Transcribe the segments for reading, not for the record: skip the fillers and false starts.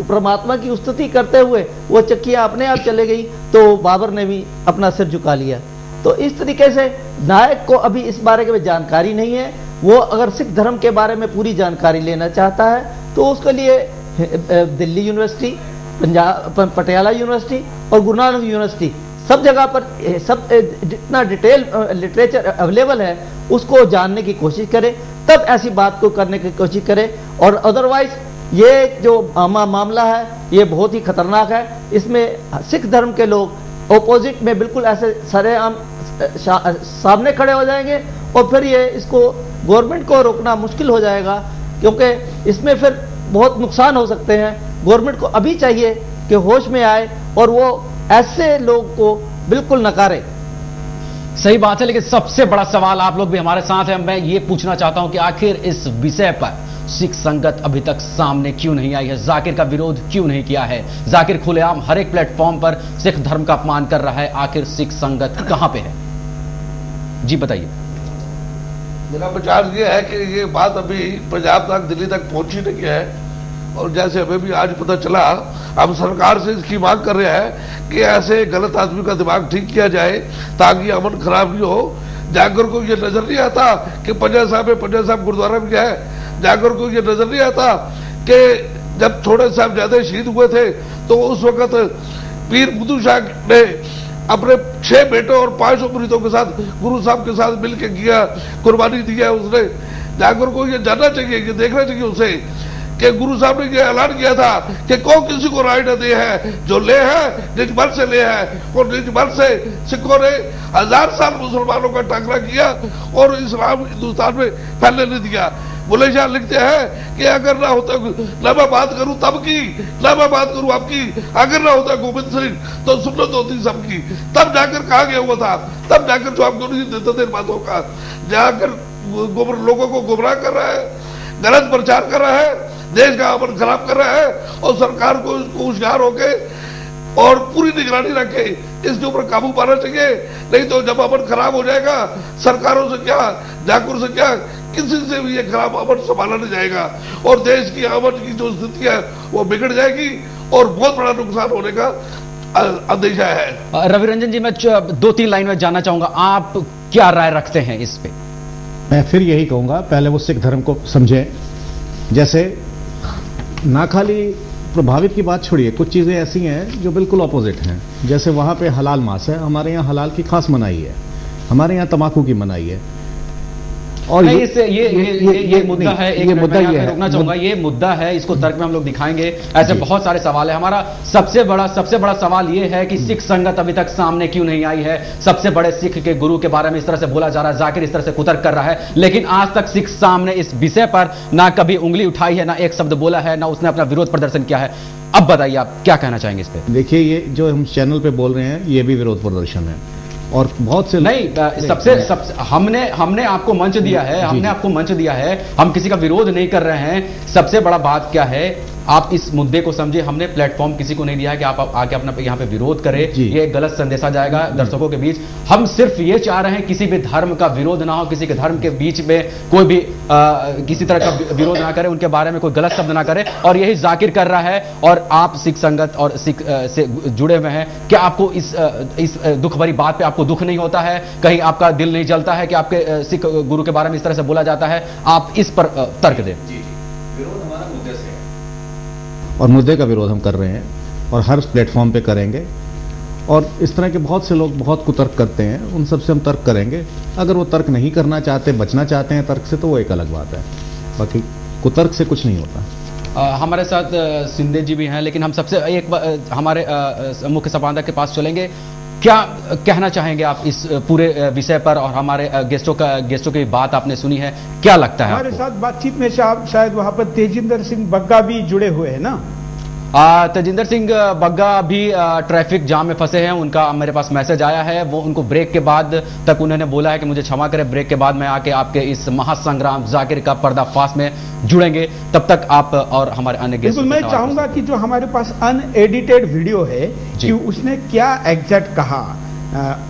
परमात्मा की स्तुति करते हुए वो चक्कियां अपने आप चले गई, तो बाबर ने भी अपना सिर झुका लिया। तो इस तरीके से नायक को अभी इस बारे में जानकारी नहीं है। वो अगर सिख धर्म के बारे में पूरी जानकारी लेना चाहता है तो उसके लिए दिल्ली यूनिवर्सिटी, पंजाब पटियाला यूनिवर्सिटी और गुरु नानक यूनिवर्सिटी, सब जगह पर सब जितना डिटेल लिटरेचर अवेलेबल है उसको जानने की कोशिश करें, तब ऐसी बात को करने की कोशिश करें। और अदरवाइज ये जो मामला है ये बहुत ही खतरनाक है। इसमें सिख धर्म के लोग ऑपोजिट में बिल्कुल ऐसे सरेआम सामने खड़े हो जाएंगे और फिर ये इसको गवर्नमेंट को रोकना मुश्किल हो जाएगा, क्योंकि इसमें फिर बहुत नुकसान हो सकते हैं। गवर्नमेंट को अभी चाहिए कि होश में आए और वो ऐसे लोग को बिल्कुल नकारे। सही बात है, लेकिन सबसे बड़ा सवाल, आप लोग भी हमारे साथ हैं, मैं ये पूछना चाहता हूं कि आखिर इस विषय पर सिख संगत अभी तक सामने क्यों नहीं आई है? जाकिर का विरोध क्यों नहीं किया है? जाकिर खुलेआम हर एक प्लेटफॉर्म पर सिख धर्म का अपमान कर रहा है, आखिर सिख संगत कहां पे है? जी बताइए। मेरा विचार ये है कि ये बात अभी पंजाब तक, दिल्ली तक पहुंची नहीं है, और जैसे हमें भी आज पता चला, हम सरकार से इसकी मांग कर रहे हैं कि ऐसे गलत आदमी का दिमाग ठीक किया जाए ताकि अमन खराब नहीं हो। जागर को ये नजर नहीं आता कि पंजा साहब गुरुद्वारा भी है, जागर को ये नजर नहीं आता कि जब छोटे साहब ज्यादा शहीद हुए थे तो उस वक्त पीर बुद्धू शाह ने अपने 6 बेटों और 500 मुरीदों के साथ गुरु साहब के साथ मिलकर किया, कुर्बानी दी है उसने। जागर को ये जानना चाहिए, ये देखना चाहिए उसे कि गुरु साहब ने ये ऐलान किया था कि कौन किसी को राय न दे है, जो ले है निज बल से ले है, और निज बल से सिखों ने 1000 साल मुसलमानों का टाकरा किया और इस्लाम हिंदुस्तान में फैलने नहीं दिया। बुल्ले शाह लिखते हैं कि अगर ना होता, ना मैं बात करूं तब की, ना मैं बात करूं आपकी, अगर ना होता गोविंद सिंह तो सुन्नत होती सबकी। तब जाकर कहा गया हुआ था, तब जाकर जो आपको नहीं देते थे बातों का, जाकर लोगों को गुमराह कर रहा है, गलत प्रचार कर रहा है, देश का अमन खराब कर रहा है, और सरकार को इसको होशियार होके और पूरी निगरानी रखे, इसके ऊपर काबू पाना चाहिए। नहीं तो जब अमन खराब हो जाएगा, सरकारों से क्या, जाकुर से क्या, किसी से भी ये खराब अमन संभाला नहीं जाएगा और देश की अमन की जो स्थिति है वो बिगड़ जाएगी और बहुत बड़ा नुकसान होने का अंदेशा है। रवि रंजन जी, मैं 2-3 लाइन में जानना चाहूंगा, आप क्या राय रखते हैं इस पे? मैं फिर यही कहूंगा, पहले वो सिख धर्म को समझें। जैसे ना खाली प्रभावित की बात छोड़िए, कुछ चीजें ऐसी हैं जो बिल्कुल ऑपोजिट हैं। जैसे वहां पे हलाल मांस है, हमारे यहाँ हलाल की खास मनाही है, हमारे यहाँ तंबाकू की मनाही है। और ये मुद्दा है, एक मुद्दा ये है, रुकना चाहूंगा, ये मुद्दा है, इसको तर्क में हम लोग दिखाएंगे। ऐसे बहुत सारे सवाल है। हमारा सबसे बड़ा सवाल ये है कि सिख संगत अभी तक सामने क्यों नहीं आई है? सबसे बड़े सिख के गुरु के बारे में इस तरह से बोला जा रहा है, जाकिर इस तरह से कुतर्क कर रहा है, लेकिन आज तक सिख सामने इस विषय पर ना कभी उंगली उठाई है, ना एक शब्द बोला है, ना उसने अपना विरोध प्रदर्शन किया है। अब बताइए आप क्या कहना चाहेंगे इस पे? देखिए, ये जो हम चैनल पे बोल रहे हैं ये भी विरोध प्रदर्शन है, और बहुत से नहीं, सबसे हमने आपको मंच दिया है, हमने आपको मंच दिया है, हम किसी का विरोध नहीं कर रहे हैं। सबसे बड़ा बात क्या है, आप इस मुद्दे को समझे, हमने प्लेटफॉर्म किसी को नहीं दिया है कि आप आके अपना यहाँ पे विरोध करें, ये गलत संदेशा जाएगा दर्शकों के बीच। हम सिर्फ ये चाह रहे हैं किसी भी धर्म का विरोध ना हो, किसी के धर्म के बीच में कोई भी किसी तरह का विरोध ना करे, उनके बारे में कोई गलत शब्द ना करे, और यही जाकिर कर रहा है। और आप सिख संगत और सिख से जुड़े हुए हैं, क्या आपको इस दुख भरी बात पे आपको दुख नहीं होता है? कहीं आपका दिल नहीं जलता है कि आपके सिख गुरु के बारे में इस तरह से बोला जाता है? आप इस पर तर्क दें। विरोध हमारा मुद्दे से है और मुद्दे का विरोध हम कर रहे हैं और हर प्लेटफॉर्म पे करेंगे। और इस तरह के बहुत से लोग बहुत कुतर्क करते हैं, उन सबसे हम तर्क करेंगे। अगर वो तर्क नहीं करना चाहते, बचना चाहते हैं तर्क से, तो वो एक अलग बात है, बाकी कुतर्क से कुछ नहीं होता। हमारे साथ सिंधे जी भी हैं, लेकिन हम सबसे एक हमारे मुख्य संपादक के पास चलेंगे। क्या कहना चाहेंगे आप इस पूरे विषय पर? और हमारे गेस्टों की बात आपने सुनी है, क्या लगता है हमारे आपको? साथ बातचीत में शायद वहां पर तेजिंदर सिंह बग्गा भी जुड़े हुए हैं ना? तेजिंदर सिंह बग्गा भी ट्रैफिक जाम में फंसे हैं। उनका मेरे पास मैसेज आया है, वो उनको ब्रेक के बाद तक उन्होंने बोला है कि मुझे क्षमा करें, ब्रेक के बाद मैं आके आपके इस महासंग्राम जाकिर का पर्दाफाश में जुड़ेंगे। तब तक आप और हमारे अन्य गेस्ट। बिल्कुल, मैं चाहूंगा कि जो हमारे पास अनएडिटेड वीडियो है कि उसने क्या एग्जैक्ट कहा,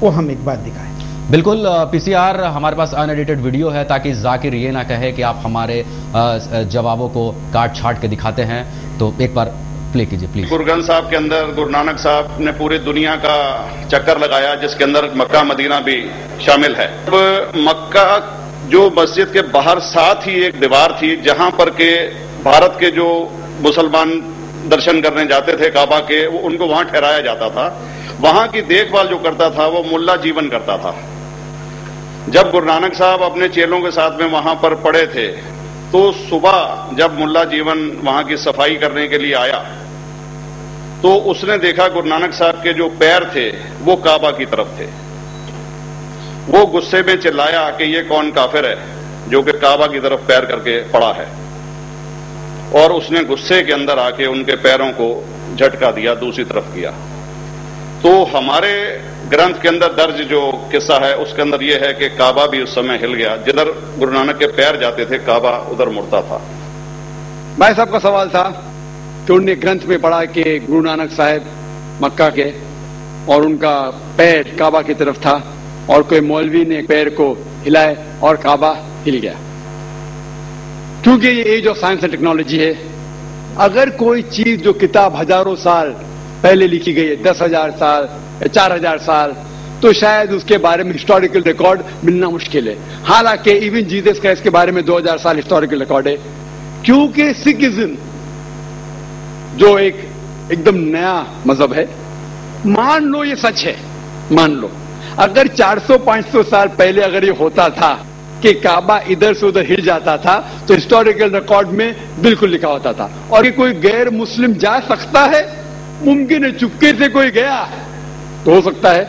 वो हम एक बार दिखाएं। बिल्कुल, पीसीआर हमारे पास अनएडिटेड वीडियो है, ताकि जाकिर ये ना कहे कि आप हमारे जवाबों को काट छाट के दिखाते हैं। तो एक बार प्ले कीजिए प्लीज। गुरु ग्रंथ साहब के अंदर गुरु नानक साहब ने पूरी दुनिया का चक्कर लगाया, जिसके अंदर मक्का मदीना भी शामिल है। अब मक्का जो मस्जिद के बाहर साथ ही एक दीवार थी, जहां पर के भारत के जो मुसलमान दर्शन करने जाते थे काबा के, वो उनको वहां ठहराया जाता था। वहां की देखभाल जो करता था वो मुल्ला जीवन करता था। जब गुरु नानक साहब अपने चेलों के साथ में वहां पर पड़े थे, तो सुबह जब मुल्ला जीवन वहां की सफाई करने के लिए आया, तो उसने देखा गुरु नानक साहब के जो पैर थे वो काबा की तरफ थे। वो गुस्से में चिल्लाया कि ये कौन काफिर है जो कि काबा की तरफ पैर करके पड़ा है, और उसने गुस्से के अंदर आके उनके पैरों को झटका दिया, दूसरी तरफ किया। तो हमारे ग्रंथ के अंदर दर्ज जो किस्सा है उसके अंदर यह है कि काबा भी उस समय हिल गया। जिधर गुरु नानक के पैर जाते थे काबा उधर मुड़ता था। भाई साहब का सवाल था कि उन्होंने ग्रंथ में पढ़ा कि गुरु नानक साहब मक्का के और उनका पैर काबा की तरफ था, और कोई मौलवी ने पैर को हिलाए और काबा हिल गया। क्योंकि ये age of science and technology है, अगर कोई चीज जो किताब हजारों साल पहले लिखी गई है, 10,000 साल या 4,000 साल, तो शायद उसके बारे में हिस्टोरिकल रिकॉर्ड मिलना मुश्किल है। हालांकि इवन जीसस क्राइस्ट के बारे में 2000 साल हिस्टोरिकल रिकॉर्ड है, क्योंकि सिखिज्म जो एकदम नया मजहब है, मान लो ये सच है, मान लो अगर 400-500 साल पहले अगर ये होता था कि काबा इधर से उधर हिल जाता था, तो हिस्टोरिकल रिकॉर्ड में बिल्कुल लिखा होता था। और ये कोई गैर मुस्लिम जा सकता है, मुमकिन है चुपके से कोई गया तो हो सकता है।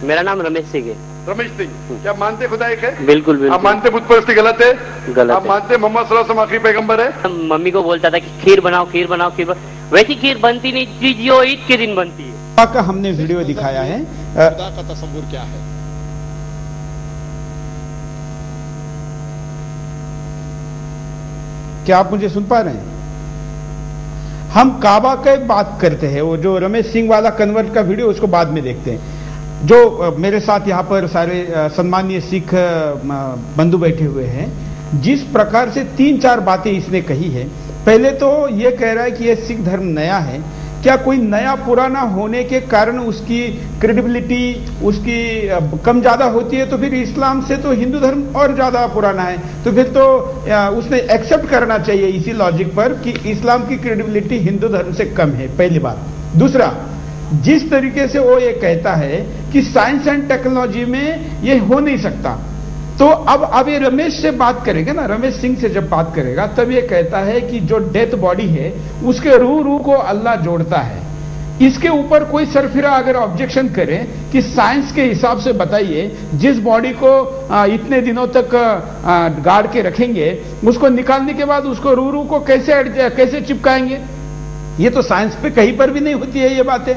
मेरा नाम रमेश सिंह है। रमेश सिंह, क्या मानते खुदा एक है? बिल्कुल बिल्कुल। आप मानते बुत परस्ती गलत है? गलत। आप मानते मोहम्मद सल्लल्लाहु अलैहि वसल्लम आखिरी पैगंबर है? मम्मी को बोलता था कि खीर बनाओ खीर बनाओ खीर बनाओ, वैसी खीर बनती नहीं थी जो ईद के दिन बनती है। का हमने वीडियो दिखाया है। खुदा का तस्वुर क्या है? क्या आप मुझे सुन पा रहे हैं? हम काबा की बात करते हैं, वो जो रमेश सिंह वाला कन्वर्ट का वीडियो उसको बाद में देखते हैं। जो मेरे साथ यहाँ पर सारे सम्मानीय सिख बंधु बैठे हुए हैं, जिस प्रकार से 3-4 बातें इसने कही है। पहले तो ये कह रहा है कि ये सिख धर्म नया है। क्या कोई नया पुराना होने के कारण उसकी क्रेडिबिलिटी उसकी कम ज्यादा होती है? तो फिर इस्लाम से तो हिंदू धर्म और ज्यादा पुराना है, तो फिर तो उसने एक्सेप्ट करना चाहिए इसी लॉजिक पर कि इस्लाम की क्रेडिबिलिटी हिंदू धर्म से कम है, पहली बात। दूसरा, जिस तरीके से वो ये कहता है कि साइंस एंड टेक्नोलॉजी में ये हो नहीं सकता, तो अब ये रमेश से बात करेगा ना, रमेश सिंह से जब बात करेगा तब ये कहता है कि जो डेथ बॉडी है उसके रूह को अल्लाह जोड़ता है। इसके ऊपर कोई सरफिरा अगर ऑब्जेक्शन करे कि साइंस के हिसाब से बताइए, जिस बॉडी को इतने दिनों तक गाड़ के रखेंगे, उसको निकालने के बाद उसको रूह को कैसे चिपकाएंगे? ये तो साइंस पे कहीं पर भी नहीं होती है ये बातें।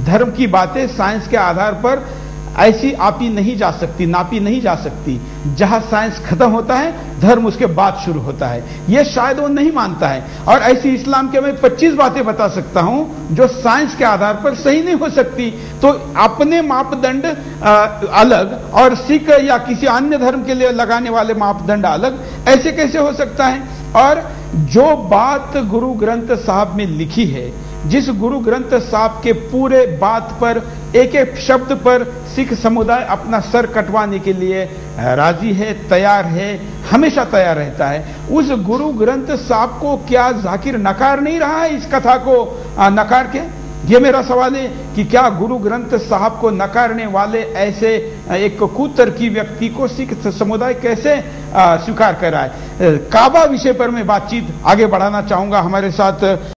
धर्म की बातें साइंस के आधार पर ऐसी आपी नहीं जा सकती, नापी नहीं जा सकती। जहां साइंस खत्म होता है, धर्म उसके बाद शुरू होता है। यह शायद वो नहीं मानता है। और ऐसी इस्लाम के मैं 25 बातें बता सकता हूं जो साइंस के आधार पर सही नहीं हो सकती। तो अपने मापदंड अलग और सिख या किसी अन्य धर्म के लिए लगाने वाले मापदंड अलग, ऐसे कैसे हो सकता है? और जो बात गुरु ग्रंथ साहब में लिखी है, जिस गुरु ग्रंथ साहब के पूरे बात पर एक एक शब्द पर सिख समुदाय अपना सर कटवाने के लिए राजी है, तैयार है, हमेशा तैयार रहता है, उस गुरु ग्रंथ साहब को क्या जाकिर नकार नहीं रहा है इस कथा को नकार के? ये मेरा सवाल है कि क्या गुरु ग्रंथ साहब को नकारने वाले ऐसे एक कुतर्की व्यक्ति को सिख समुदाय कैसे स्वीकार कर रहा है? काबा विषय पर मैं बातचीत आगे बढ़ाना चाहूंगा। हमारे साथ